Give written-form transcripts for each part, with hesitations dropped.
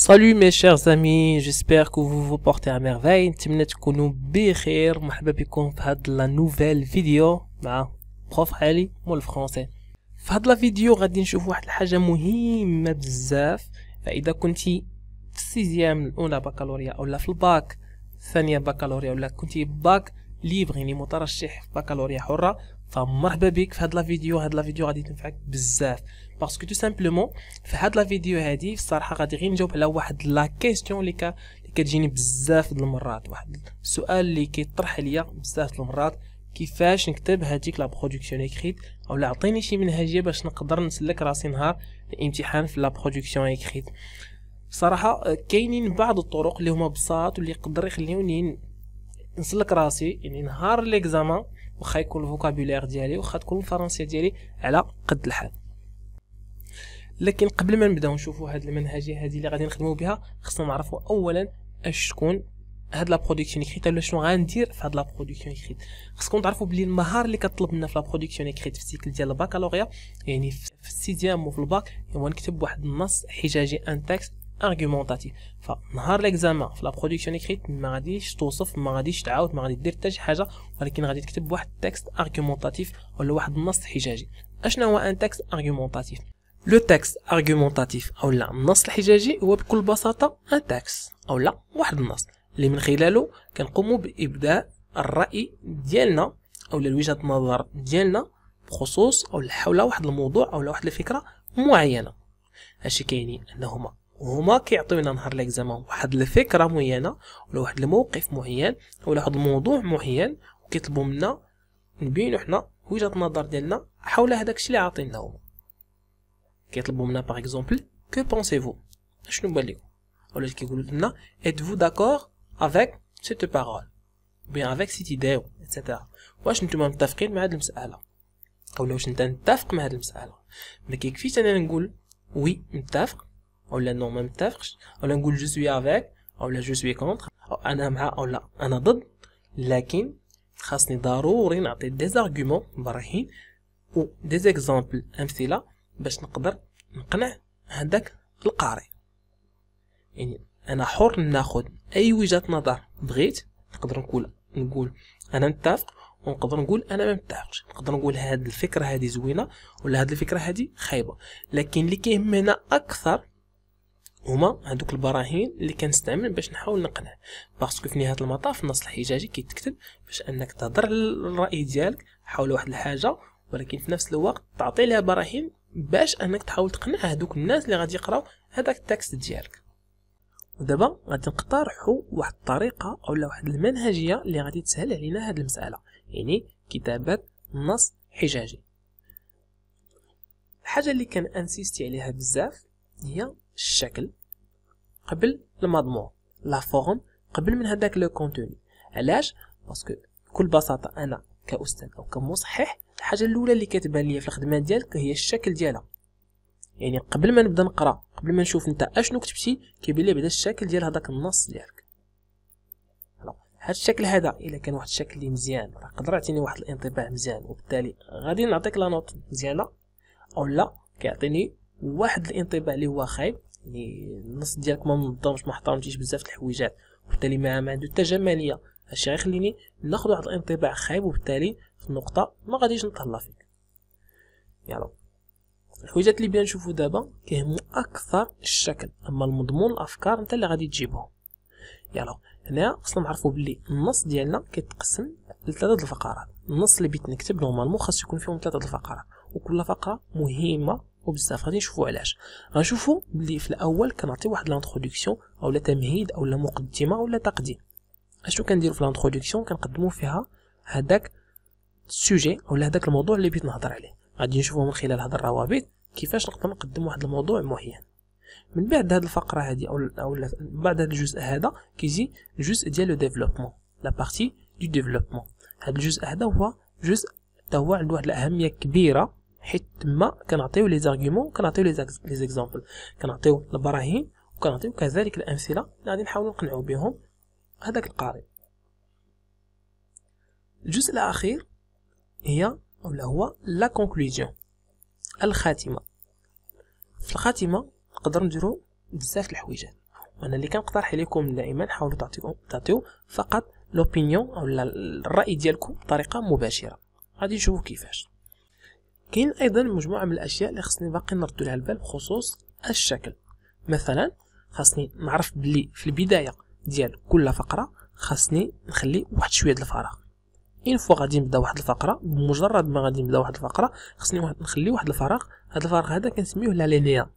Salut mes chers amis, j'espère que vous vous portez à merveille. نتمنى تكونوا بخير. مرحبا بكم في هاد لا نوفيل فيديو مع بروف علي مول الفرونسي. في هاد لا فيديو غادي نشوف واحد الحاجه مهمه بزاف. فاذا كنتي في السيزيام الاولى بكالوريا اولا في الباك الثانيه بكالوريا ولا كنتي باك ليبر يعني مترشح في بكالوريا حره، فمرحبا بك في هاد لا فيديو. هاد لا فيديو غادي تنفعك بزاف باسكو تو سامبلومون في هاد لا فيديو هادي الصراحه غادي غير نجاوب على واحد لا كيسيون اللي كتجيني بزاف د المرات، واحد السؤال اللي كيطرح عليا بزاف د المرات: كيفاش نكتب هذيك لا برودكسيون اكريت، اولا عطيني شي منهجيه باش نقدر نسلك راسي نهار الامتحان في لا برودكسيون اكريت. صراحه كاينين بعض الطرق اللي هما بساط واللي يقدر يخليوني نسلك راسي يعني نهار ليكزامان، واخا يكون الفوكابولير ديالي واخا تكون الفرنسيه ديالي على قد الحال. لكن قبل ما نبداو نشوفوا هاد المنهجيه هذه اللي غادي نخدموا بها، خصنا نعرفوا اولا اش تكون هاد لا برودكسيون اكريت ولا شنو غندير في هاد لا برودكسيون اكريت. خصكم تعرفوا بلي المهاره اللي كطلب لنا في لا برودكسيون اكريت في السيكل ديال الباكالوريا يعني في السيزيام وفي الباك هو نكتب واحد النص حجاجي ان تكست ارغومونطاتيف. فنهار ليكزامان في لا برودكسيون اكريت ما غاديش توصف، ما غاديش تعاود، ما غادي دير حتى شي حاجه، ولكن غادي تكتب واحد التكست ارغومونطاتيف ولا واحد النص حجاجي. اشنو هو ان تكست ارغومونطاتيف؟ لو تكست ارغومونطاتيف اولا النص الحجاجي هو بكل بساطه ان تكست اولا واحد النص اللي من خلاله كنقوموا بابداء الراي ديالنا اولا وجهه النظر ديالنا بخصوص او حول واحد الموضوع اولا واحد الفكره معينه. هادشي كاينين انهما هما كيعطيونا نهار ليكزامان واحد الفكره معينه ولا واحد الموقف معين ولا واحد الموضوع معين، وكيطلبوا منا نبينوا حنا وجهه النظر ديالنا حول هذاك الشيء اللي عاطيناه. كيطلبوا منا باغ اكزومبل كو بونسيفو، شنو بان لكم، ولا كيقولوا لنا êtes-vous d'accord avec cette parole bien avec cette idée etc. واش نتوما متفقين مع هذه المساله اولا واش انت متفق مع هذه المساله. ما كيكفيش انا نقول وي متفق اولا نو ما متفقش اولا نقول جو سوي افيك اولا جو سوي كونتر أو انا مع اولا انا ضد، لكن خاصني ضروري نعطي دي زارغومون براهين و دي زيكزامبل امثله باش نقدر نقنع هذاك القارئ. يعني انا حر ناخذ اي وجهه نظر بغيت، نقدر نقول انا متفق ونقدر نقول انا ما متفقش، نقدر نقول هاد الفكره هذه زوينه ولا هاد الفكره هذه خايبه، لكن اللي كيهمنا اكثر هما هذوك البراهين اللي كنستعمل باش نحاول نقنع. باسكو في نهايه المطاف النص الحجاجي كيتكتب باش انك تهضر الراي ديالك حول واحد الحاجه، ولكن في نفس الوقت تعطي لها براهين باش انك تحاول تقنع هذوك الناس اللي غادي يقراو هذاك التكست ديالك. ودابا غادي نقترحوا واحد الطريقه اولا واحد المنهجيه اللي غادي تسهل علينا هذه المساله، يعني كتابه نص حجاجي. الحاجه اللي كان انسيستي عليها بزاف هي الشكل قبل المضمون، لا فورم قبل من هذاك لو كونتوني. علاش؟ باسكو بكل بساطه انا كاستاذ او كمصحح الحاجه الاولى اللي كتبان ليا في الخدمه ديالك هي الشكل ديالها. يعني قبل ما نبدا نقرا، قبل ما نشوف انت اشنو كتبتي، كيبان لي بعدا الشكل ديال هذاك النص ديالك. هذا الشكل هذا الا كان واحد الشكل اللي مزيان راه قدر يعطيني واحد الانطباع مزيان، وبالتالي غادي نعطيك لا نوت مزيانه، او لا كيعطيني واحد الانطباع اللي هو خايب، يعني النص ديالك ما منظمش، ما احترمتيش بزاف د الحويجات، وبالتالي ما عنده حتى جماليه. هادشي غيخليني ناخذ واحد الانطباع خايب، وبالتالي في النقطه ما غاديش نتهلا فيك. يلا الحويجات اللي بغينا نشوفو دابا كيهمو اكثر الشكل، اما المضمون الافكار انت اللي غادي تجيبهم. يلا هنا خصنا نعرفوا بلي النص ديالنا كيتقسم لثلاثه الفقرات. النص اللي بغيت نكتب نورمالمون خاص يكون فيهم ثلاثه الفقرات، وكل فقره مهمه وبزاف. غادي نشوفوا علاش. غنشوفوا بلي في الاول كنعطي واحد لانتروداكسيون اولا تمهيد اولا مقدمه اولا تقديم. اشنو كنديروا في لانتروداكسيون؟ كنقدموا فيها هذاك السوجي اولا هذاك الموضوع اللي بغيت نهضر عليه. غادي نشوفوا من خلال هذه الروابط كيفاش نقدر نقدم واحد الموضوع معين. من بعد هذه الفقره هذه او بعد هذا الجزء هذا كيجي الجزء ديال لو ديفلوبمون، لا بارتي دو ديفلوبمون. هذا الجزء هذا هو جزء هو عنده واحد الاهميه كبيره، حيت تما كنعطيو لي زارغومون، كنعطيو لي زيكزامبل، كنعطيو البراهين، وكنعطيو كذلك الامثله اللي غادي نحاولوا نقنعوا بهم هذاك القارئ. الجزء الاخير هي ولا هو لا كونكلوزيون، الخاتمه. في الخاتمه نقدر نديرو بزاف د الحويجات. وانا اللي كنقترح عليكم دائما حاولوا تعطيو فقط لوبينيون او الراي ديالكم بطريقه مباشره. غادي نشوفوا كيفاش. كاين ايضا مجموعه من الاشياء اللي خصني باقي نردوا لها البال بخصوص الشكل. مثلا خاصني نعرف بلي في البدايه ديال كل فقره خاصني نخلي واحد شويه د الفراغ. اين فوا غادي نبدا واحد الفقره، بمجرد ما غادي نبدا واحد الفقره خصني نخلي واحد الفراغ. هذا الفراغ هذا كنسميوه لا لينيا.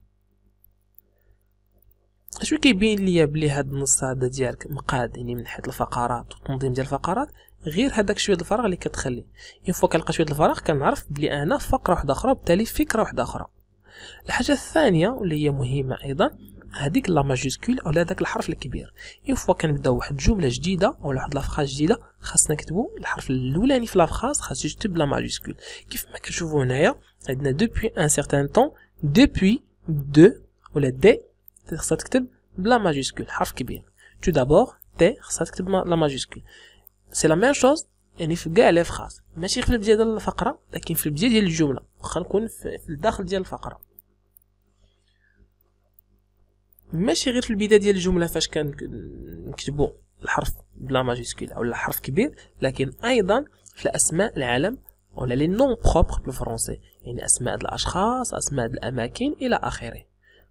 اشنو كيبين ليا بلي هاد النص هذا ديالك مقاد، يعني من حيث الفقرات والتنظيم ديال الفقرات، غير هذاك شويه الفراغ اللي كتخلي. اين فوا كنلقى شويه الفراغ كنعرف بلي انا في فقره واحده اخرى، وبالتالي فكره واحده اخرى. الحاجه الثانيه واللي هي مهمه ايضا هذيك لا ماجيسكول او هذاك الحرف الكبير. اين فوا كنبداو واحد الجمله جديده او واحد لافراز جديده خاصنا نكتبوا الحرف الاولاني في لافراز خاص يكتب لا ماجيسكول. كيف ما كتشوفوا هنايا عندنا دوبوي ان سيغتان طون، دوبوي دو ولا دي خاصها تكتب بلا ماجيسكول حرف كبير. تو دابور تي خاصها تكتب لا ماجيسكول. سي لا ميم شوز يعني في كاع لي فراز، ماشي في البدايه ديال الفقره لكن في البدايه ديال الجمله، واخا نكون في الداخل ديال الفقره. ماشي غير في البدايه ديال الجمله فاش كنكتبوا الحرف بلا ماجيسكول او الحرف كبير، لكن ايضا في اسماء العالم ولا لي نون بروبر بالفرنسي، يعني اسماء الاشخاص، اسماء الاماكن الى اخره.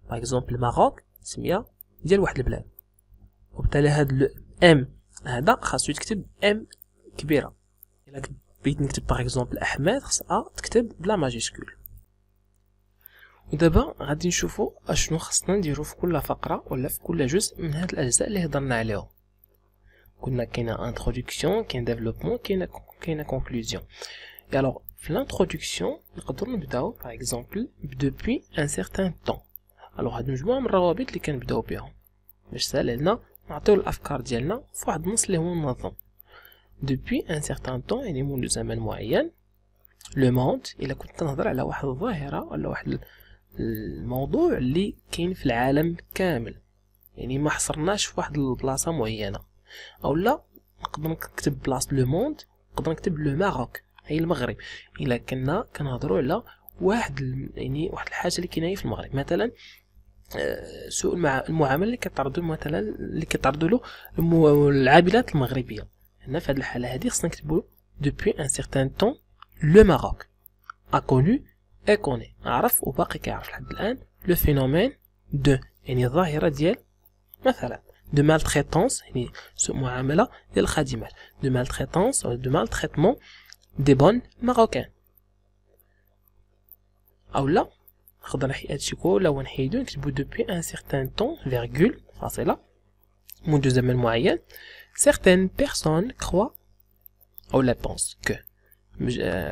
باغ اكزومبل الماروك سميه ديال واحد البلاد، وبالتالي هاد ام هذا خاصو يتكتب ام كبيره. الا بغيت نكتب باغ اكزومبل احمد خاصها تكتب بلا ماجيسكول. ودابا غادي نشوفوا اشنو خصنا نديرو في كل فقره ولا في كل جزء من هاد الاجزاء اللي هضرنا عليهم. قلنا كاينه انتروداكسيون، كاين ديفلوبمون، كاينه كونكلوزيون. الوغ في الانتروداكسيون نقدروا نبداو باغ اكزومبل دوبوي ان سيغتان طون. الوغ هاد مجموعه من الروابط اللي كنبداو بهم باش سهل لنا نعطيو الافكار ديالنا في واحد النص اللي هو منظم. دوبوي ان سيغتان طون يعني منذ زمن معين. لو موند الا كنت نهضر على واحد الظاهره ولا واحد الموضوع اللي كاين في العالم كامل، يعني ما حصرناش في واحد البلاصه معينه. او لا نقدر نكتب بلاصه لو موند، نقدر نكتب لو ماروك هي المغرب الا كنا كنهضروا على واحد يعني واحد الحاجه اللي كاينه في المغرب. مثلا سوء المعامله اللي كتعرضوا مثلا اللي كتعرضوا له العائلات المغربيه. هنا في هذه الحاله هذه خصنا نكتبوا دوبوي ان سيغتان طون لو ماروك a connu et connaît، عرف وباقي كيعرف لحد الان لو فينومين دو يعني الظاهره ديال مثلا دو مالتريتونس يعني سوء معامله ديال الخادمات، دو مالتريتونس او دو مالتريتمون دي بون ماروكان. او لا نقدر نحيد هادشي كله ونحيدو نكتبو دوبوي ان سيغتان طون فيرغول فاصله منذ زمن معين. certaines personnes croient او لا بونس كو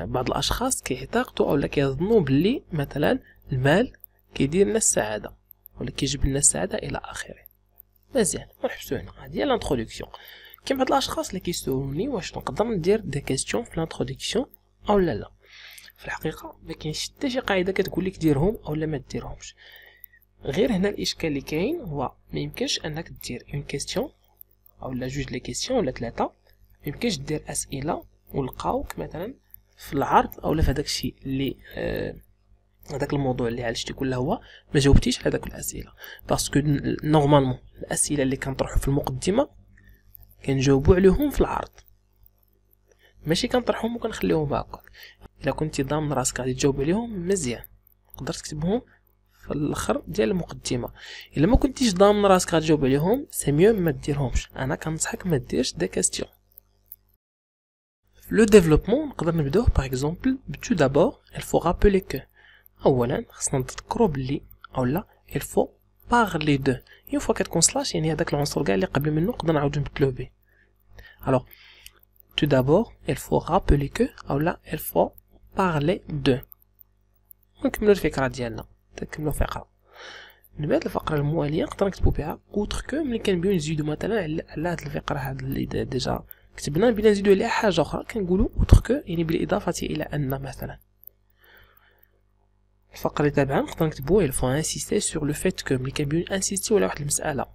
بعض الاشخاص كيعتقدوا او لا كيظنوا باللي مثلا المال كيدير لنا السعاده ولا كيجيب لنا السعاده الى اخره. مزيان ونحبسوا هنا. هذه هي الانتروداكسيون. كاين بعض الاشخاص اللي كيسولوني واش نقدر ندير دي كيسيون في الانتروداكسيون او لا. في الحقيقه ما كاينش حتى شي قاعده كتقول لك ديرهم او لا ما ديرهمش. غير هنا الاشكال اللي كاين هو ما يمكنش انك دير اون كيسيون او لا جوج لي كيسيون ولا ثلاثه. ما يمكنش دير اسئله ولقاوك مثلا في العرض او لا في هذاك الشيء اللي هذاك الموضوع اللي عالجتي كله هو ما جاوبتيش على هذاك الاسئله. باسكو نورمالمون الاسئله اللي كنطرحوا في المقدمه كنجاوبوا عليهم في العرض، ماشي كنطرحهم وكنخليهم هكاك. الا كنتي ضامن راسك غادي تجاوب عليهم مزيان تقدر تكتبهم في الاخر ديال المقدمه. الا ما كنتيش ضامن راسك غادي تجاوب عليهم سي ميو ما ديرهمش. انا كنصحك ما ديرش دي كاستيون. Le développement نقدر نبداوه باغ اكزومبل tout d'abord il faut rappeler que اولا خصنا نتذكروا بلي اولا il faut parler de une fois كتكون سلاش يعني هذاك العنصر كاع اللي قبل منه نقدر نعاودو نبدلوه به. alors tout d'abord il faut rappeler que اولا il faut parler de. نكملوا الفكره ديالنا تكملوا فقره. من بعد الفقره المواليه نقدر نكتبوا بها outre que ملي كنبغيو نزيدوا مثلا على هذه الفقره هذه اللي ديجا كتبنا بلا نزيدو عليها حاجه اخرى كنقولوا اوتر كو يعني بالاضافه الى ان مثلا. الفقره اللي تابعه نقدر نكتبوا il faut insister sur le fait que ملي كنبغيو انسيستيو على واحد المساله.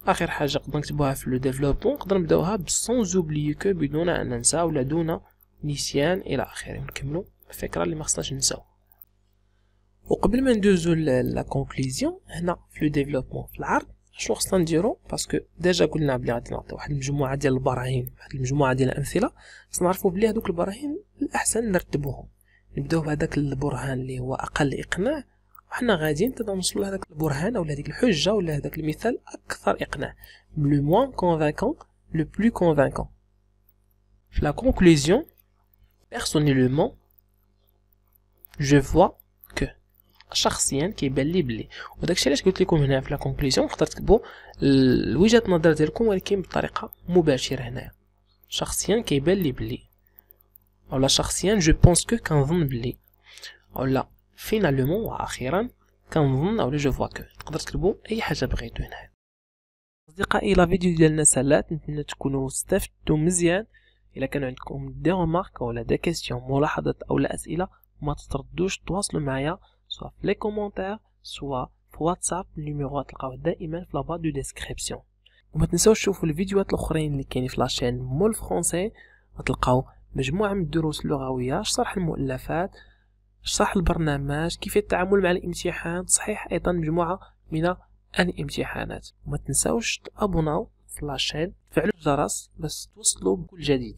اخر حاجه نقدر نكتبوها في لو ديفلوبمون نقدر نبداوها بسون اوبليي كو بدون ان ننسى ولا دون نسيان الى اخره. نكملوا الفكره اللي ما خصناش ننساو. وقبل ما ندوزو لا كونكلوزيون هنا في لو ديفلوبمون في العرض شنو خصنا نديرو؟ باسكو ديجا قلنا بلي غادي نعطي واحد المجموعه ديال البراهين، واحد المجموعه ديال الامثله، خصنا نعرفوا بلي هذوك البراهين الاحسن نرتبوهم. نبداو بهذاك البرهان اللي هو اقل اقناع، وحنا غاديين نبداو نوصلوا لهذاك البرهان ولا هذيك الحجه ولا هذاك المثال اكثر اقناع، لو موان كونفانكون لو بلو كونفانكون. في لا كونكلوزيون personnellement je vois que شخصيا كيبان لي بلي، وداكشي علاش قلت لكم هنا في لا كونكلوزيون نقدر تكتبوا وجهه النظر ديالكم ولكن بطريقه مباشره. هنايا شخصيا كيبان لي بلي، اولا شخصيا جو بونس كو كنظن بلي، اولا فينالمون واخيرا كنظن اولا جو فوا كو. تقدر تكتبوا اي حاجه بغيتو هنايا. اصدقائي لا فيديو ديالنا سالات، نتمنى تكونوا استفدتوا مزيان. الا كان عندكم دي ريمارك ولا دي كيسيون ملاحظات او اسئله ما تتردوش تواصلوا معايا سواء في لي كومونتير سواء في واتساب. النيميرو تلقاوه دائما في لابا دو ديسكريبسيون. وما تنساوش تشوفوا الفيديوهات الاخرين اللي كاينين في لاشين مول فرونسي، غتلقاو مجموعه من الدروس اللغويه، شرح المؤلفات، شرح البرنامج، كيفيه التعامل مع الامتحان، تصحيح ايضا مجموعه من الامتحانات. وما تنساوش تابوناو في لاشين، تفعلوا الجرس باش توصلوا بكل جديد.